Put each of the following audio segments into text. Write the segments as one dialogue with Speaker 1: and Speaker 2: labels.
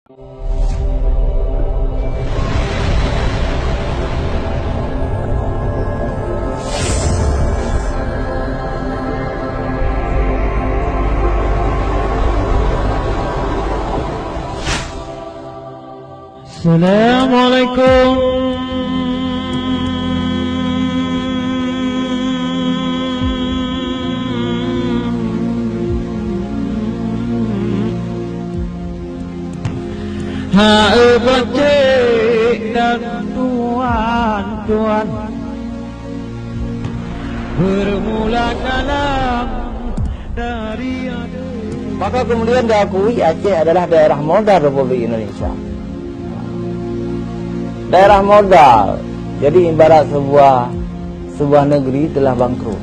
Speaker 1: Assalamualaikum. Hai becik dan tuan-tuan, bermula kalam dari
Speaker 2: maka kemudian diakui Aceh adalah daerah modal Republik Indonesia. Daerah modal, jadi ibarat sebuah negeri telah bangkrut.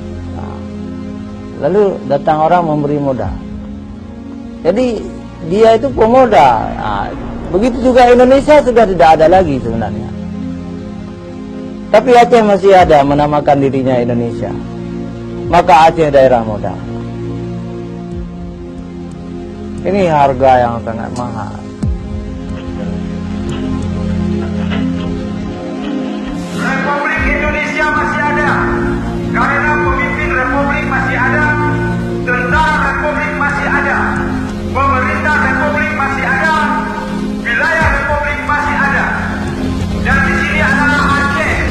Speaker 2: Lalu datang orang memberi modal. Jadi dia itu pemodal. Begitu juga Indonesia sudah tidak ada lagi sebenarnya. Tapi Aceh masih ada menamakan dirinya Indonesia. Maka Aceh daerah modal. Ini harga yang sangat mahal.
Speaker 3: Republik Indonesia masih ada karena pemimpin Republik masih ada, tentara Republik masih ada, pemerintah Republik masih ada, wilayah Republik masih ada, dan di sini adalah Aceh.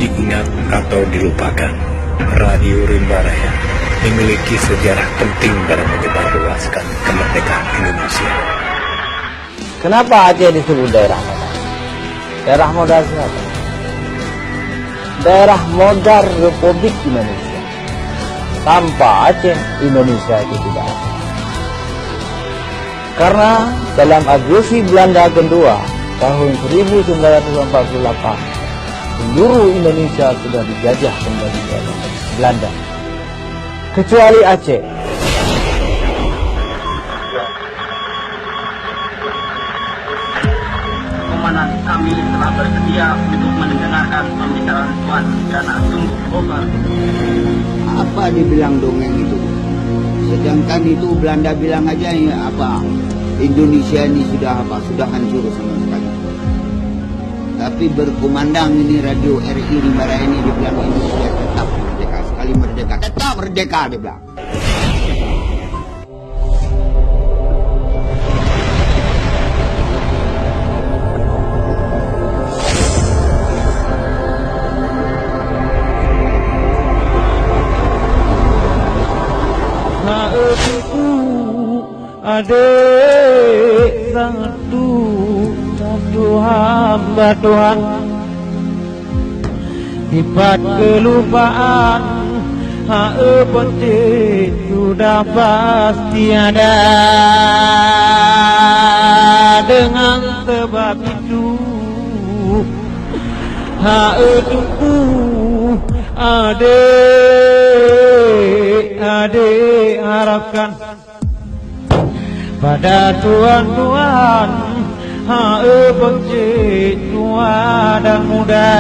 Speaker 4: Diingat atau dilupakan, Radio Rimba Raya memiliki sejarah penting dalam menyebarluaskan kemerdekaan Indonesia.
Speaker 2: Kenapa Aceh disebut daerah modal? Daerah modal siapa? Daerah modal Republik Indonesia. Tanpa Aceh, Indonesia itu tidak ada. Karena dalam agresi Belanda kedua tahun 1948, seluruh Indonesia sudah dijajah kembali oleh Belanda, kecuali Aceh.
Speaker 5: Komandan kami telah bersedia untuk mendengarkan pembicaraan Tuan karena sungguh over.
Speaker 6: Apa dibilang dongeng itu? Sedangkan itu Belanda bilang aja ya apa? Indonesia ini sudah hancur sama sekali. Tapi berkumandang ini radio RI Rimba Raya ini dibilang Indonesia tetap merdeka, sekali merdeka, tetap merdeka dia bilang.
Speaker 1: adik satu hamba Tuhan, sifat kelupaan penting sudah pasti ada. Dengan sebab itu adik harapkan pada tuan-tuan penting tua dan muda.